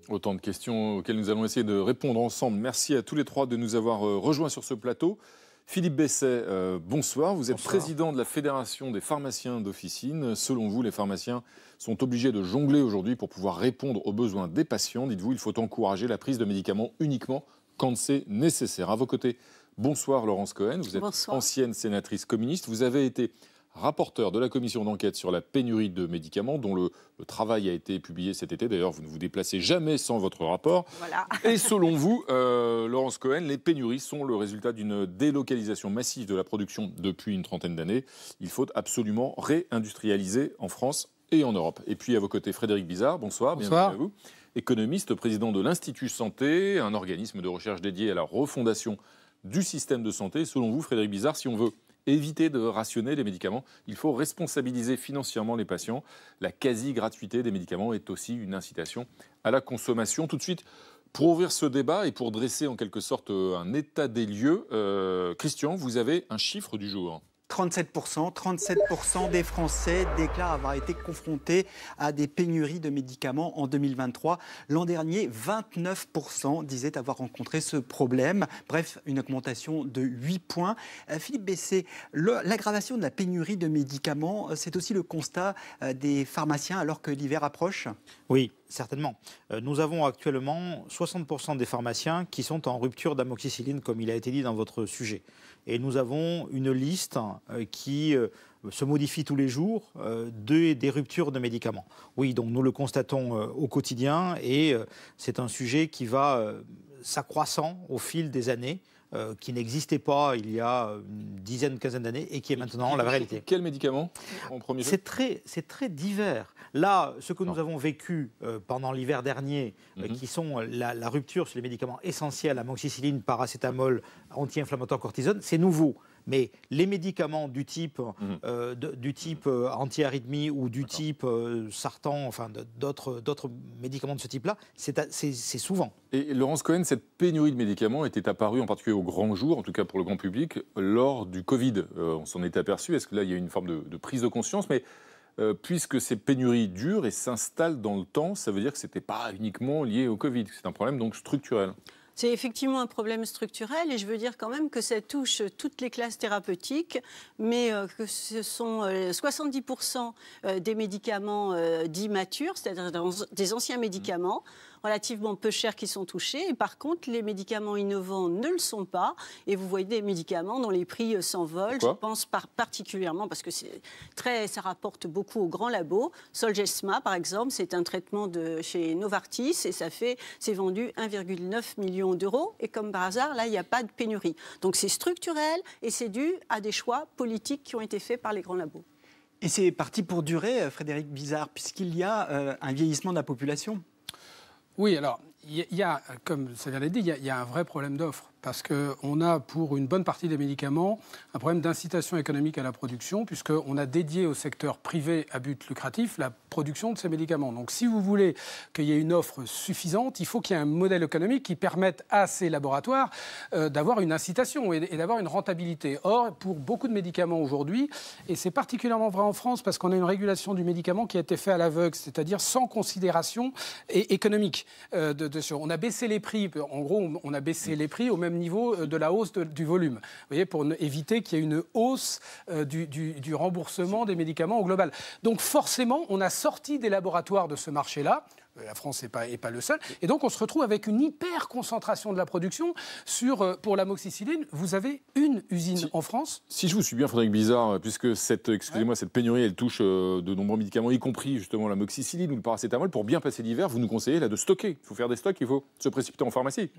Autant de questions auxquelles nous allons essayer de répondre ensemble. Merci à tous les trois de nous avoir rejoints sur ce plateau. Philippe Besset, bonsoir. Vous êtes président de la Fédération des pharmaciens d'officine. Selon vous, les pharmaciens sont obligés de jongler aujourd'hui pour pouvoir répondre aux besoins des patients. Dites-vous, il faut encourager la prise de médicaments uniquement quand c'est nécessaire. À vos côtés, bonsoir Laurence Cohen. Vous êtes ancienne sénatrice communiste. Vous avez été rapporteur de la commission d'enquête sur la pénurie de médicaments, dont le travail a été publié cet été. D'ailleurs, vous ne vous déplacez jamais sans votre rapport. Voilà. Et selon vous, Laurence Cohen, les pénuries sont le résultat d'une délocalisation massive de la production depuis une trentaine d'années. Il faut absolument réindustrialiser en France et en Europe. Et puis à vos côtés, Frédéric Bizard. Bonsoir. Bienvenue à vous. Économiste, président de l'Institut Santé, un organisme de recherche dédié à la refondation du système de santé. Selon vous, Frédéric Bizard, si on veut éviter de rationner les médicaments, il faut responsabiliser financièrement les patients. La quasi-gratuité des médicaments est aussi une incitation à la consommation. Tout de suite, pour ouvrir ce débat et pour dresser en quelque sorte un état des lieux, Christian, vous avez un chiffre du jour. 37% des Français déclarent avoir été confrontés à des pénuries de médicaments en 2023. L'an dernier, 29% disaient avoir rencontré ce problème. Bref, une augmentation de 8 points. Philippe Besset, l'aggravation de la pénurie de médicaments, c'est aussi le constat des pharmaciens alors que l'hiver approche ? Oui, certainement. Nous avons actuellement 60% des pharmaciens qui sont en rupture d'amoxicilline, comme il a été dit dans votre sujet. Et nous avons une liste qui se modifie tous les jours des ruptures de médicaments. Oui, donc nous le constatons au quotidien et c'est un sujet qui va s'accroissant au fil des années, qui n'existait pas il y a une dizaine, quinzaine d'années et qui est maintenant la réalité. Quels médicaments en premier lieu ? C'est très divers. Là, ce que nous avons vécu pendant l'hiver dernier, qui sont la rupture sur les médicaments essentiels, amoxicilline, paracétamol, anti-inflammatoire, cortisone, c'est nouveau. Mais les médicaments du type anti-arythmie ou du type Sartan, enfin d'autres médicaments de ce type-là, c'est souvent. Et Laurence Cohen, cette pénurie de médicaments était apparue en particulier au grand jour, en tout cas pour le grand public, lors du Covid. On s'en est aperçu. Est-ce que là, il y a une forme de prise de conscience ? Mais puisque ces pénuries durent et s'installent dans le temps, ça veut dire que ce n'était pas uniquement lié au Covid. C'est un problème donc structurel. C'est effectivement un problème structurel et je veux dire quand même que ça touche toutes les classes thérapeutiques, mais que ce sont 70% des médicaments dits matures, c'est-à-dire des anciens médicaments, relativement peu chers qui sont touchés. Et par contre, les médicaments innovants ne le sont pas. Et vous voyez des médicaments dont les prix s'envolent. Je pense particulièrement, parce que ça rapporte beaucoup aux grands labos. Zolgensma, par exemple, c'est un traitement chez Novartis et c'est vendu 1,9 million d'euros. Et comme par hasard, là, il n'y a pas de pénurie. Donc c'est structurel et c'est dû à des choix politiques qui ont été faits par les grands labos. Et c'est parti pour durer, Frédéric Bizard, puisqu'il y a un vieillissement de la population. Oui, alors, il y a, comme ça vient d'être dit, il y a un vrai problème d'offre. Parce qu'on a, pour une bonne partie des médicaments, un problème d'incitation économique à la production, puisqu'on a dédié au secteur privé à but lucratif la production de ces médicaments. Donc, si vous voulez qu'il y ait une offre suffisante, il faut qu'il y ait un modèle économique qui permette à ces laboratoires d'avoir une incitation et d'avoir une rentabilité. Or, pour beaucoup de médicaments aujourd'hui, et c'est particulièrement vrai en France, parce qu'on a une régulation du médicament qui a été faite à l'aveugle, c'est-à-dire sans considération économique. On a baissé les prix, en gros, on a baissé les prix au même niveau de la hausse du volume. Vous voyez, pour éviter qu'il y ait une hausse du remboursement des médicaments au global. Donc forcément, on a sorti des laboratoires de ce marché-là. La France n'est pas le seul. Et donc, on se retrouve avec une hyper-concentration de la production pour l'amoxicilline. Vous avez une usine en France. Si je vous suis bien, Frédéric Bizard, puisque cette pénurie, elle touche de nombreux médicaments, y compris justement l'amoxicilline ou le paracétamol. Pour bien passer l'hiver, vous nous conseillez là de stocker. Il faut faire des stocks, il faut se précipiter en pharmacie.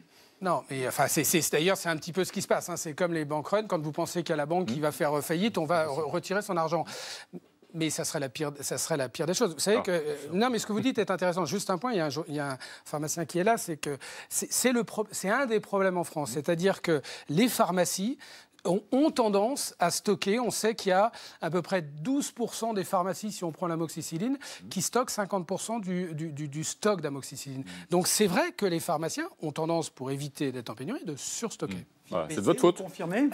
Non, mais enfin, d'ailleurs, c'est un petit peu ce qui se passe. Hein. C'est comme les bank runs. Quand vous pensez qu'il y a la banque qui va faire faillite, on va retirer son argent. Mais ça serait la pire des choses. Vous savez que non, mais ce que vous dites est intéressant. Juste un point, il y a un pharmacien qui est là, c'est que c'est un des problèmes en France, c'est-à-dire que les pharmacies ont tendance à stocker. On sait qu'il y a à peu près 12% des pharmacies, si on prend l'amoxicilline, qui stockent 50% du stock d'amoxicilline. Donc c'est vrai que les pharmaciens ont tendance, pour éviter d'être en pénurie, de surstocker. Voilà, c'est de votre faute. Confirmé.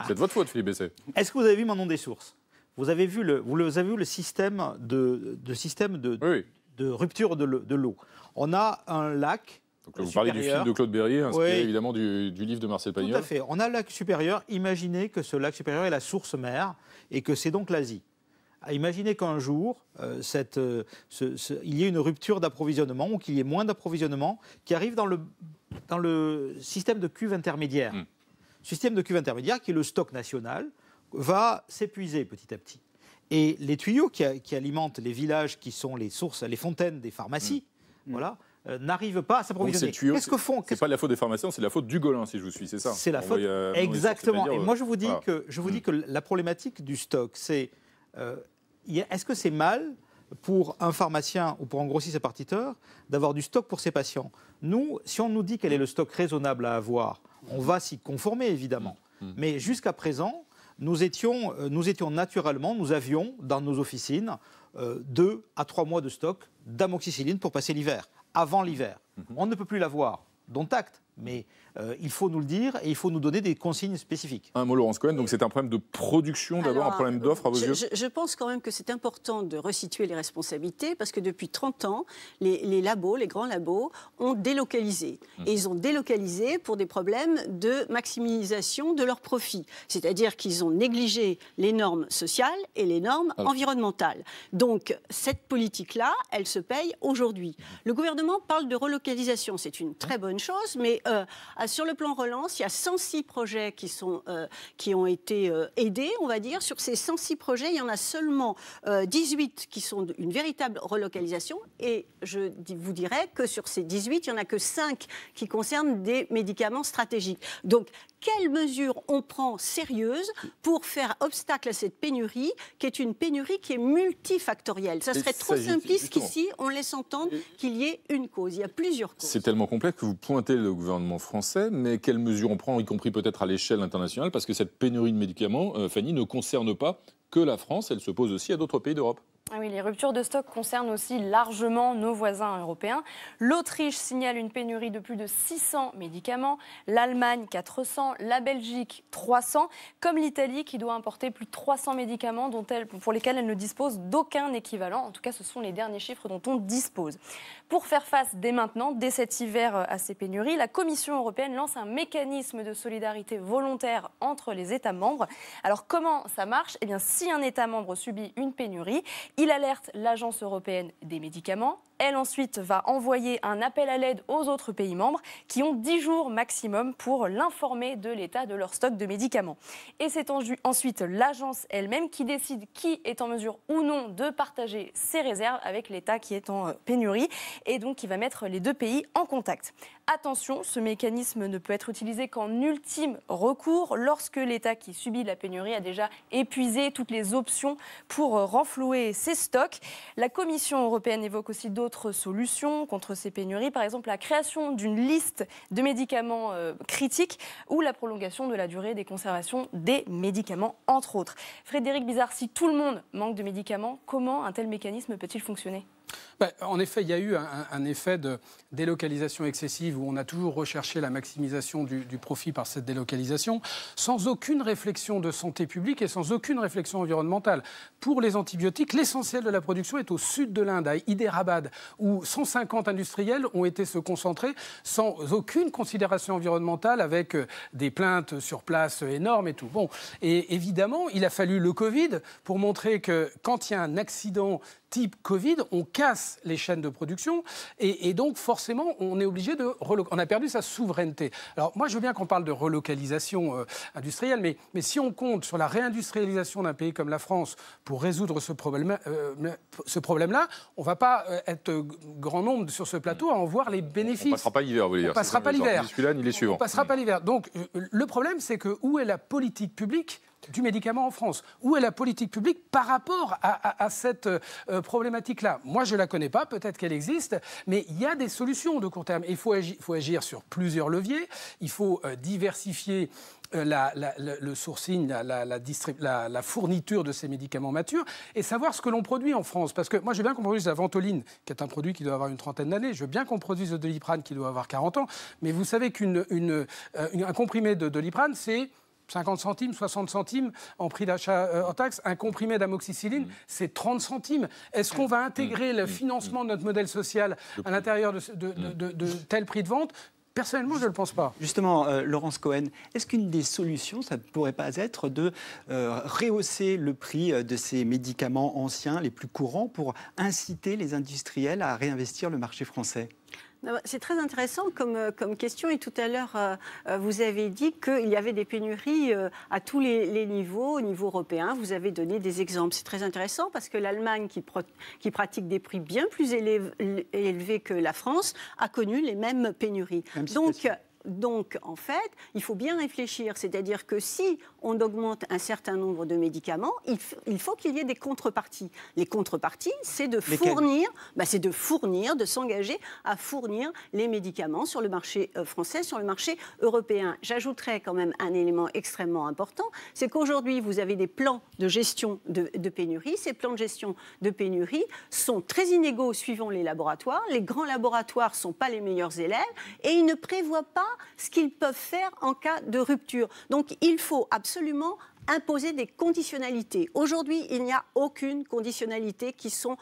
C'est de votre faute, Philippe Besset. Est-ce que vous avez vu mon nom des sources ? Vous avez vu le système de oui. rupture de l'eau. On a un lac. Donc là, vous parlez du film de Claude Berrier, inspiré évidemment du livre de Marcel Pagnol. Tout à fait. On a le lac supérieur. Imaginez que ce lac supérieur est la source mère et que c'est donc l'Asie. Imaginez qu'un jour, il y ait une rupture d'approvisionnement ou qu'il y ait moins d'approvisionnement qui arrive dans le système de cuve intermédiaire. Système de cuve intermédiaire qui est le stock national va s'épuiser petit à petit. Et les tuyaux qui alimentent les villages qui sont les sources, les fontaines des pharmacies, voilà, n'arrivent pas à s'approvisionner. Qu'est-ce que font ? C'est pas la faute des pharmaciens, c'est la faute du Golin, si je vous suis, c'est ça ? C'est la faute, exactement. Et moi, je vous dis que la problématique du stock, c'est est-ce que c'est mal pour un pharmacien ou pour un grossiste-répartiteur d'avoir du stock pour ses patients ? Nous, si on nous dit quel est le stock raisonnable à avoir, on va s'y conformer, évidemment. Mais jusqu'à présent, nous avions dans nos officines 2 à 3 mois de stock d'amoxicilline pour passer l'hiver, avant l'hiver. On ne peut plus l'avoir, dont acte, mais il faut nous le dire et il faut nous donner des consignes spécifiques. Un mot, Laurence Cohen, donc c'est un problème de production d'abord, un problème d'offre à vos yeux ? Je pense quand même que c'est important de resituer les responsabilités parce que depuis 30 ans, les grands labos ont délocalisé. Et ils ont délocalisé pour des problèmes de maximisation de leurs profits. C'est-à-dire qu'ils ont négligé les normes sociales et les normes environnementales. Donc cette politique-là, elle se paye aujourd'hui. Le gouvernement parle de relocalisation, c'est une très bonne chose, mais sur le plan relance, il y a 106 projets qui ont été aidés, on va dire. Sur ces 106 projets, il y en a seulement 18 qui sont une véritable relocalisation. Et je vous dirais que sur ces 18, il n'y en a que 5 qui concernent des médicaments stratégiques. Donc, quelles mesures on prend sérieuses pour faire obstacle à cette pénurie, qui est une pénurie qui est multifactorielle ? Ça serait trop simpliste qu'ici, on laisse entendre qu'il y ait une cause. Il y a plusieurs causes. C'est tellement complexe que vous pointez le gouvernement français, mais quelles mesures on prend, y compris peut-être à l'échelle internationale, parce que cette pénurie de médicaments, Fanny, ne concerne pas que la France, elle se pose aussi à d'autres pays d'Europe. Ah oui, les ruptures de stock concernent aussi largement nos voisins européens. L'Autriche signale une pénurie de plus de 600 médicaments, l'Allemagne 400, la Belgique 300, comme l'Italie qui doit importer plus de 300 médicaments pour lesquels elle ne dispose d'aucun équivalent. En tout cas, ce sont les derniers chiffres dont on dispose. Pour faire face dès maintenant, dès cet hiver à ces pénuries, la Commission européenne lance un mécanisme de solidarité volontaire entre les États membres. Alors comment ça marche ? Eh bien, si un État membre subit une pénurie, il alerte l'Agence européenne des médicaments. Elle ensuite va envoyer un appel à l'aide aux autres pays membres qui ont 10 jours maximum pour l'informer de l'état de leur stock de médicaments. Et c'est ensuite l'agence elle-même qui décide qui est en mesure ou non de partager ses réserves avec l'état qui est en pénurie et donc qui va mettre les deux pays en contact. Attention, ce mécanisme ne peut être utilisé qu'en ultime recours lorsque l'état qui subit la pénurie a déjà épuisé toutes les options pour renflouer ses stocks. La Commission européenne évoque aussi d'autres solutions contre ces pénuries, par exemple la création d'une liste de médicaments critiques ou la prolongation de la durée des conservations des médicaments, entre autres. Frédéric Bizard, si tout le monde manque de médicaments, comment un tel mécanisme peut-il fonctionner ? En effet, il y a eu un effet de délocalisation excessive où on a toujours recherché la maximisation du profit par cette délocalisation, sans aucune réflexion de santé publique et sans aucune réflexion environnementale. Pour les antibiotiques, l'essentiel de la production est au sud de l'Inde, à Hyderabad, où 150 industriels ont été se concentrer sans aucune considération environnementale, avec des plaintes sur place énormes et tout. Bon, et évidemment, il a fallu le Covid pour montrer que quand il y a un accident type Covid, on casse les chaînes de production et donc forcément on est obligé on a perdu sa souveraineté. Alors moi je veux bien qu'on parle de relocalisation industrielle, mais si on compte sur la réindustrialisation d'un pays comme la France pour résoudre ce problème-là, on ne va pas être grand nombre sur ce plateau à en voir les bénéfices. On ne passera pas l'hiver, vous voulez dire. On ne passera pas l'hiver. Il est suivant. On ne passera pas l'hiver. Donc le problème c'est que où est la politique publique du médicament en France? Où est la politique publique par rapport à cette problématique-là? Moi, je ne la connais pas, peut-être qu'elle existe, mais il y a des solutions de court terme. Il faut agir sur plusieurs leviers. Il faut diversifier le sourcing, la fourniture de ces médicaments matures et savoir ce que l'on produit en France. Parce que moi, je veux bien qu'on produise la ventoline, qui est un produit qui doit avoir une trentaine d'années. Je veux bien qu'on produise le Doliprane, qui doit avoir 40 ans. Mais vous savez qu'un comprimé de Doliprane, c'est 50 centimes, 60 centimes en prix d'achat en taxe. Un comprimé d'amoxicilline, c'est 30 centimes. Est-ce qu'on va intégrer le financement de notre modèle social à l'intérieur de tel prix de vente ? Personnellement, je ne le pense pas. Justement, Laurence Cohen, est-ce qu'une des solutions, ça ne pourrait pas être de rehausser le prix de ces médicaments anciens, les plus courants, pour inciter les industriels à réinvestir le marché français ? C'est très intéressant comme question et tout à l'heure, vous avez dit qu'il y avait des pénuries à tous les niveaux, au niveau européen. Vous avez donné des exemples. C'est très intéressant parce que l'Allemagne, qui pratique des prix bien plus élevés que la France, a connu les mêmes pénuries. Donc, en fait, il faut bien réfléchir. C'est-à-dire que si on augmente un certain nombre de médicaments, il faut qu'il y ait des contreparties. Les contreparties, c'est de fournir, de s'engager à fournir les médicaments sur le marché français, sur le marché européen. J'ajouterais quand même un élément extrêmement important, c'est qu'aujourd'hui, vous avez des plans de gestion de pénurie. Ces plans de gestion de pénurie sont très inégaux suivant les laboratoires. Les grands laboratoires ne sont pas les meilleurs élèves et ils ne prévoient pas ce qu'ils peuvent faire en cas de rupture. Donc il faut absolument imposer des conditionnalités. Aujourd'hui, il n'y a aucune conditionnalité qui sont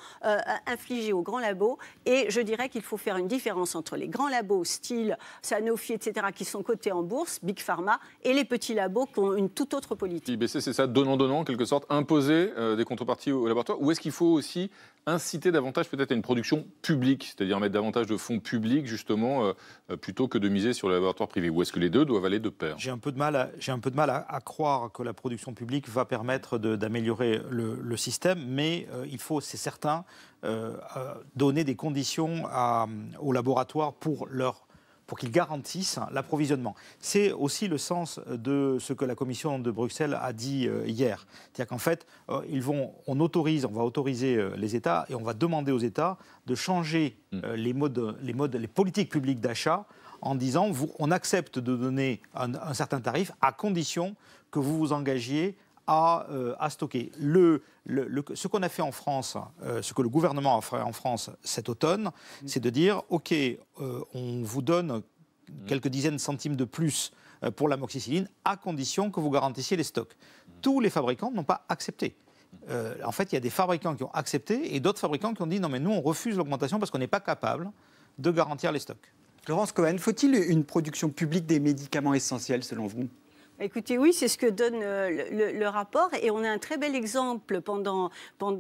infligées aux grands labos et je dirais qu'il faut faire une différence entre les grands labos style Sanofi, etc., qui sont cotés en bourse, Big Pharma, et les petits labos qui ont une toute autre politique. IBC, c'est ça, donnant-donnant, en quelque sorte, imposer des contreparties au laboratoire, ou est-ce qu'il faut aussi inciter davantage peut-être à une production publique, c'est-à-dire mettre davantage de fonds publics, justement, plutôt que de miser sur le laboratoire privé, ou est-ce que les deux doivent aller de pair ? J'ai un peu de mal à croire que la production publique va permettre d'améliorer le système, mais il faut, c'est certain, donner des conditions aux laboratoires pour qu'ils garantissent l'approvisionnement. C'est aussi le sens de ce que la Commission de Bruxelles a dit hier. C'est-à-dire qu'en fait, on va autoriser les États et on va demander aux États de changer les politiques publiques d'achat en disant on accepte de donner un certain tarif à condition que vous vous engagiez à stocker. Ce qu'on a fait en France, ce que le gouvernement a fait en France cet automne, c'est de dire OK, on vous donne quelques dizaines de centimes de plus pour l'amoxicilline à condition que vous garantissiez les stocks. Tous les fabricants n'ont pas accepté. En fait, il y a des fabricants qui ont accepté et d'autres fabricants qui ont dit non mais nous on refuse l'augmentation parce qu'on n'est pas capable de garantir les stocks. Laurence Cohen, faut-il une production publique des médicaments essentiels selon vous ? Écoutez, oui, c'est ce que donne le rapport et on a un très bel exemple pendant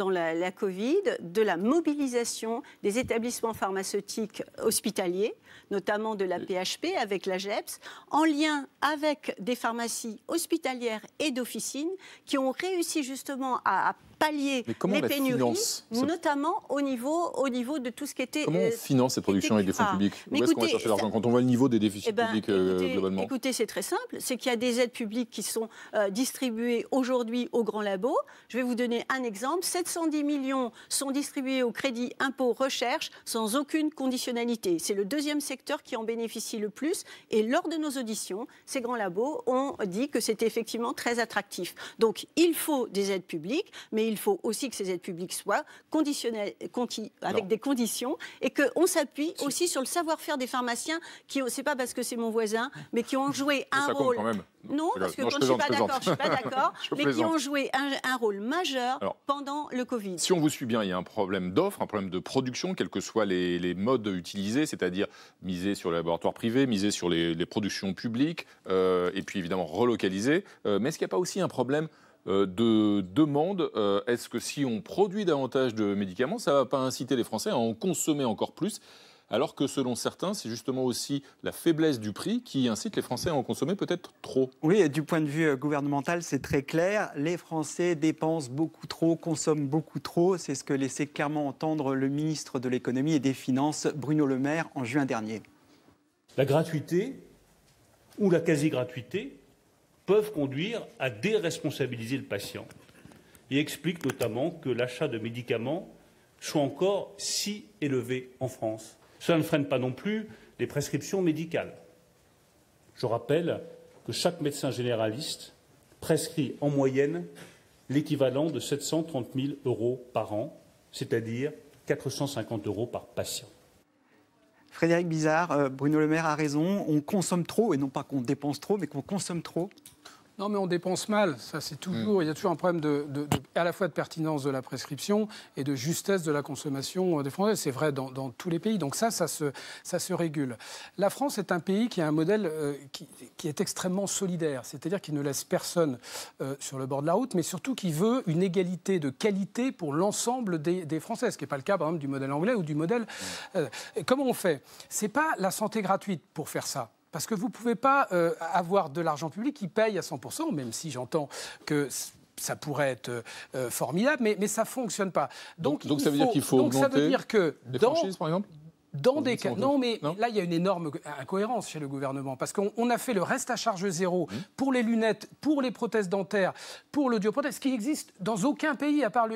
la Covid de la mobilisation des établissements pharmaceutiques hospitaliers, notamment de la PHP avec la GEPS, en lien avec des pharmacies hospitalières et d'officines qui ont réussi justement à pallier les pénuries, notamment au niveau de tout ce qui était... Comment on finance cette production avec des fonds publics ? Où est-ce qu'on va chercher l'argent quand on voit le niveau des déficits publics globalement ? Écoutez, c'est très simple, c'est qu'il y a des aides publiques qui sont distribuées aujourd'hui aux grands labos. Je vais vous donner un exemple. 710 millions sont distribués au crédit impôt recherche sans aucune conditionnalité. C'est le deuxième secteur qui en bénéficie le plus et lors de nos auditions, ces grands labos ont dit que c'était effectivement très attractif. Donc il faut des aides publiques, mais il faut aussi que ces aides publiques soient conditionnelles, avec des conditions et qu'on s'appuie aussi sur le savoir-faire des pharmaciens qui, c'est pas parce que c'est mon voisin, mais qui ont joué un rôle... Quand même. Non, parce que je ne suis pas d'accord, mais qui ont joué un rôle majeur pendant le Covid. Si on vous suit bien, il y a un problème d'offre, un problème de production, quels que soient les modes utilisés, c'est-à-dire miser sur les laboratoires privés, miser sur les productions publiques, et puis évidemment relocaliser. Mais est-ce qu'il n'y a pas aussi un problème de demande? Est-ce que si on produit davantage de médicaments, ça ne va pas inciter les Français à en consommer encore plus, alors que selon certains, c'est justement aussi la faiblesse du prix qui incite les Français à en consommer peut-être trop? Oui, du point de vue gouvernemental, c'est très clair. Les Français dépensent beaucoup trop, consomment beaucoup trop. C'est ce que laissait clairement entendre le ministre de l'Économie et des Finances, Bruno Le Maire, en juin dernier. La gratuité ou la quasi-gratuité peuvent conduire à déresponsabiliser le patient et expliquent notamment que l'achat de médicaments soit encore si élevé en France. Cela ne freine pas non plus les prescriptions médicales. Je rappelle que chaque médecin généraliste prescrit en moyenne l'équivalent de 730 000 € par an, c'est-à-dire 450 € par patient. Frédéric Bizard, Bruno Le Maire a raison, on consomme trop, et non pas qu'on dépense trop, mais qu'on consomme trop. Non, mais on dépense mal. Ça, c'est toujours. Il y a toujours un problème à la fois de pertinence de la prescription et de justesse de la consommation des Français. C'est vrai dans tous les pays. Donc ça se régule. La France est un pays qui a un modèle qui est extrêmement solidaire. C'est-à-dire qu'il ne laisse personne sur le bord de la route, mais surtout qui veut une égalité de qualité pour l'ensemble des Français. Ce qui n'est pas le cas, par exemple, du modèle anglais ou du modèle. Comment on fait ? C'est pas la santé gratuite pour faire ça. Parce que vous ne pouvez pas avoir de l'argent public qui paye à 100%, même si j'entends que ça pourrait être formidable, mais ça ne fonctionne pas. Donc ça veut dire qu'il faut augmenter ça veut dire que les franchises, par exemple ? Dans des cas, non, mais là, il y a une énorme incohérence chez le gouvernement, parce qu'on a fait le reste à charge zéro pour les lunettes, pour les prothèses dentaires, pour l'audioprothèse, qui existe dans aucun pays à part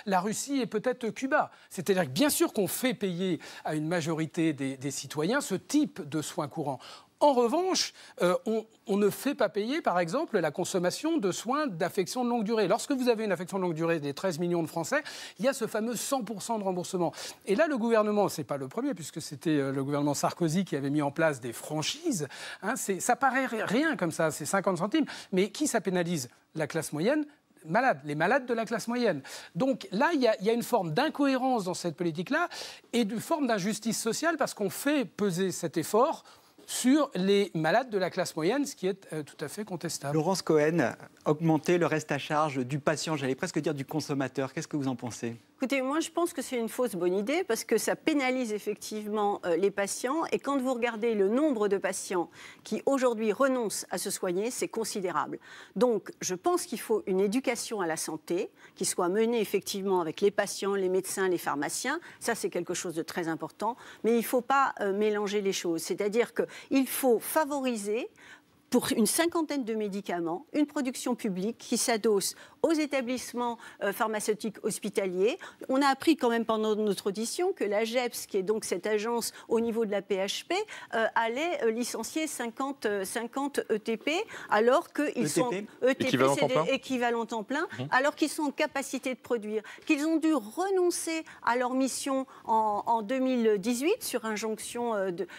la Russie et peut-être Cuba. C'est-à-dire que bien sûr qu'on fait payer à une majorité des citoyens ce type de soins courants. En revanche, on ne fait pas payer, par exemple, la consommation de soins d'affection de longue durée. Lorsque vous avez une affection de longue durée des 13 millions de Français, il y a ce fameux 100% de remboursement. Et là, le gouvernement, ce n'est pas le premier, puisque c'était le gouvernement Sarkozy qui avait mis en place des franchises. Ça paraît rien comme ça, c'est 50 centimes. Mais qui ça pénalise ? La classe moyenne ? Les malades de la classe moyenne. Donc là, il y a une forme d'incohérence dans cette politique-là et une forme d'injustice sociale parce qu'on fait peser cet effort sur les malades de la classe moyenne, ce qui est tout à fait contestable. Laurence Cohen, augmenter le reste à charge du patient, j'allais presque dire du consommateur, qu'est-ce que vous en pensez ? Écoutez, moi je pense que c'est une fausse bonne idée parce que ça pénalise effectivement les patients et quand vous regardez le nombre de patients qui aujourd'hui renoncent à se soigner, c'est considérable. Donc je pense qu'il faut une éducation à la santé qui soit menée effectivement avec les patients, les médecins, les pharmaciens. Ça c'est quelque chose de très important, mais il ne faut pas mélanger les choses. C'est-à-dire qu'il faut favoriser pour une cinquantaine de médicaments, une production publique qui s'adosse aux établissements pharmaceutiques hospitaliers. On a appris quand même pendant notre audition que la GEPS, qui est donc cette agence au niveau de la PHP, allait licencier 50 ETP, alors qu'ils sont équivalent temps plein, équivalent temps plein, alors qu'ils sont en capacité de produire, qu'ils ont dû renoncer à leur mission en 2018 sur injonction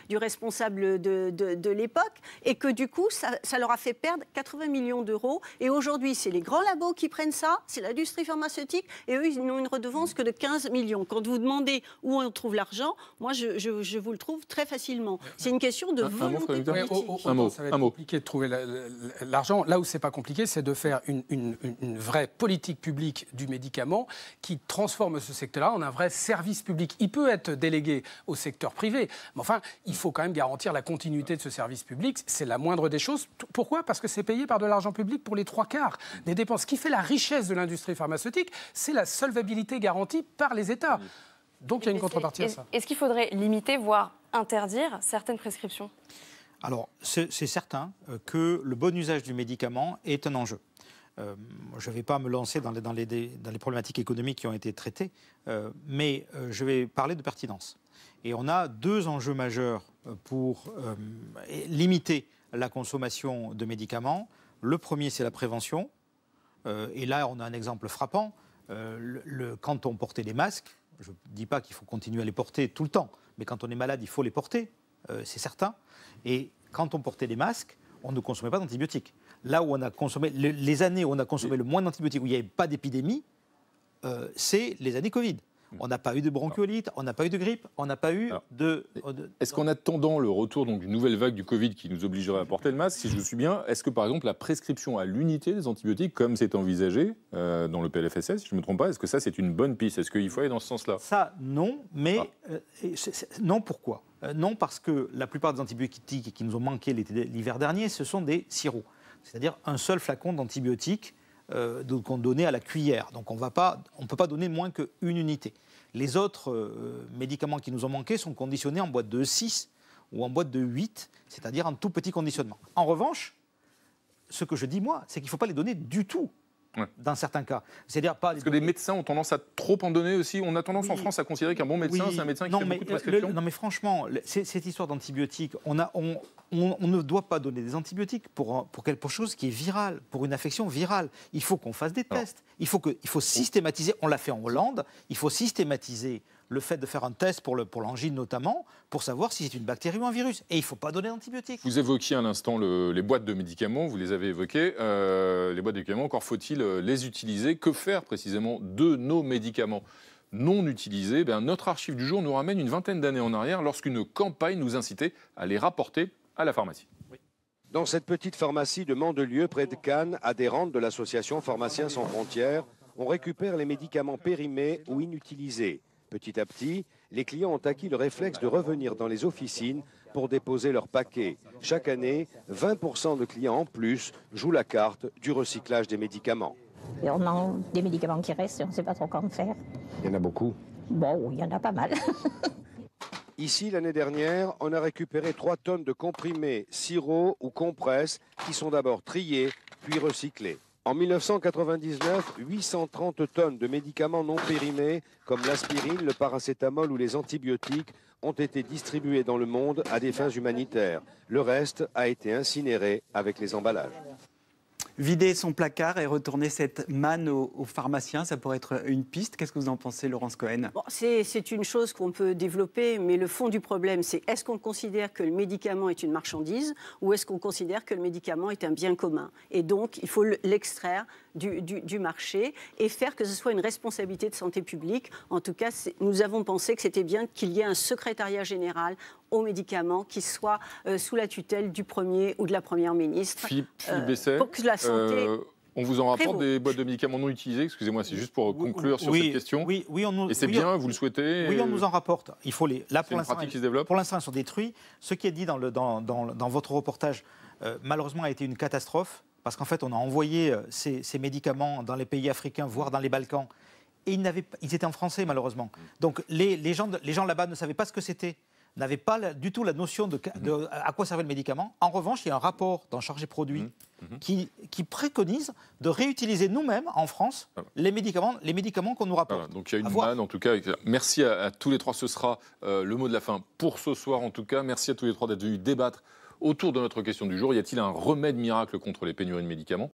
du responsable de l'époque, et que du coup, ça leur a fait perdre 80 millions d'euros. Et aujourd'hui, c'est les grands labos qui prennent ça, c'est l'industrie pharmaceutique, et eux, ils n'ont une redevance que de 15 millions. Quand vous demandez où on trouve l'argent, moi, je vous le trouve très facilement. C'est une question de volonté politique. Ça va être compliqué de trouver l'argent. Là où c'est pas compliqué, c'est de faire une vraie politique publique du médicament qui transforme ce secteur-là en un vrai service public. Il peut être délégué au secteur privé, mais enfin, il faut quand même garantir la continuité de ce service public. C'est la moindre des choses. Pourquoi ? Parce que c'est payé par de l'argent public pour les 3/4 des dépenses. Ce qui fait la richesse de l'industrie pharmaceutique, c'est la solvabilité garantie par les États. Donc il y a une contrepartie à ça. Est-ce qu'il faudrait limiter, voire interdire certaines prescriptions ? Alors, c'est certain que le bon usage du médicament est un enjeu. Je ne vais pas me lancer dans les problématiques économiques qui ont été traitées, mais je vais parler de pertinence. Et on a deux enjeux majeurs pour limiter la consommation de médicaments. Le premier, c'est la prévention. Et là, on a un exemple frappant. Quand on portait les masques, je ne dis pas qu'il faut continuer à les porter tout le temps, mais quand on est malade, il faut les porter, c'est certain. Et quand on portait les masques, on ne consommait pas d'antibiotiques. Là où on a consommé, les années où on a consommé le moins d'antibiotiques, où il n'y avait pas d'épidémie, c'est les années Covid. On n'a pas eu de bronchiolite, on n'a pas eu de grippe, on n'a pas eu de... Est-ce qu'en attendant le retour d'une nouvelle vague du Covid qui nous obligerait à porter le masque, si je me suis bien, est-ce que par exemple la prescription à l'unité des antibiotiques, comme c'est envisagé dans le PLFSS, si je ne me trompe pas, est-ce que ça c'est une bonne piste ? Est-ce qu'il faut aller dans ce sens-là ? Ça, non, mais non, pourquoi ? Non, parce que la plupart des antibiotiques qui nous ont manqué l'hiver dernier, ce sont des sirops. C'est-à-dire un seul flacon d'antibiotiques qu'on donnait à la cuillère. Donc on ne peut pas donner moins qu'une unité. Les autres médicaments qui nous ont manqué sont conditionnés en boîte de 6 ou en boîte de 8, c'est-à-dire en tout petit conditionnement. En revanche, ce que je dis moi, c'est qu'il ne faut pas les donner du tout. Dans certains cas. C'est-à-dire pas Parce que les médecins ont tendance à trop en donner aussi. On a tendance en France à considérer qu'un bon médecin, c'est un médecin qui fait beaucoup de prescriptions. Non mais franchement, cette histoire d'antibiotiques, on ne doit pas donner des antibiotiques pour quelque chose qui est viral, pour une affection virale. Il faut qu'on fasse des tests. Il faut systématiser, on l'a fait en Hollande, il faut systématiser le fait de faire un test pour l'angine notamment, pour savoir si c'est une bactérie ou un virus. Et il ne faut pas donner d'antibiotiques. Vous évoquiez à l'instant les boîtes de médicaments, vous les avez évoquées. Les boîtes de médicaments, encore faut-il les utiliser. Que faire précisément de nos médicaments non utilisés? Notre archive du jour nous ramène une vingtaine d'années en arrière lorsqu'une campagne nous incitait à les rapporter à la pharmacie. Dans cette petite pharmacie de Mandelieu, près de Cannes, adhérente de l'association Pharmaciens sans frontières, on récupère les médicaments périmés ou inutilisés. Petit à petit, les clients ont acquis le réflexe de revenir dans les officines pour déposer leurs paquets. Chaque année, 20% de clients en plus jouent la carte du recyclage des médicaments. Et on a des médicaments qui restent et on ne sait pas trop quoi en faire. Il y en a beaucoup. Bon, il y en a pas mal. Ici, l'année dernière, on a récupéré 3 tonnes de comprimés, sirops ou compresses qui sont d'abord triés, puis recyclés. En 1999, 830 tonnes de médicaments non périmés, comme l'aspirine, le paracétamol ou les antibiotiques, ont été distribués dans le monde à des fins humanitaires. Le reste a été incinéré avec les emballages. Vider son placard et retourner cette manne aux pharmaciens, ça pourrait être une piste. Qu'est-ce que vous en pensez, Laurence Cohen? Bon, c'est une chose qu'on peut développer, mais le fond du problème, c'est est-ce qu'on considère que le médicament est une marchandise ou est-ce qu'on considère que le médicament est un bien commun? Et donc, il faut l'extraire du marché et faire que ce soit une responsabilité de santé publique. En tout cas, nous avons pensé que c'était bien qu'il y ait un secrétariat général aux médicaments qui soit sous la tutelle du Premier ou de la Première ministre. Philippe Besset, pour que la santé... on vous en rapporte des boîtes de médicaments non utilisées? Excusez-moi, c'est juste pour conclure sur cette question. Oui, et c'est bien, vous le souhaitez? Oui, on nous en rapporte. Il faut les. Là, pour l'instant, qui se développe. Pour l'instant, ils sont détruits. Ce qui est dit dans votre reportage, malheureusement, a été une catastrophe parce qu'en fait, on a envoyé ces médicaments dans les pays africains, voire dans les Balkans, et ils étaient en français, malheureusement. Donc, les gens là-bas ne savaient pas ce que c'était, n'avaient pas du tout la notion de à quoi servait le médicament. En revanche, il y a un rapport dans Chargé Produit qui préconise de réutiliser nous-mêmes, en France, les médicaments qu'on nous rapporte. Voilà, donc il y a une manne, en tout cas. Merci à tous les trois. Ce sera le mot de la fin pour ce soir, en tout cas. Merci à tous les trois d'être venus débattre autour de notre question du jour. Y a-t-il un remède miracle contre les pénuries de médicaments?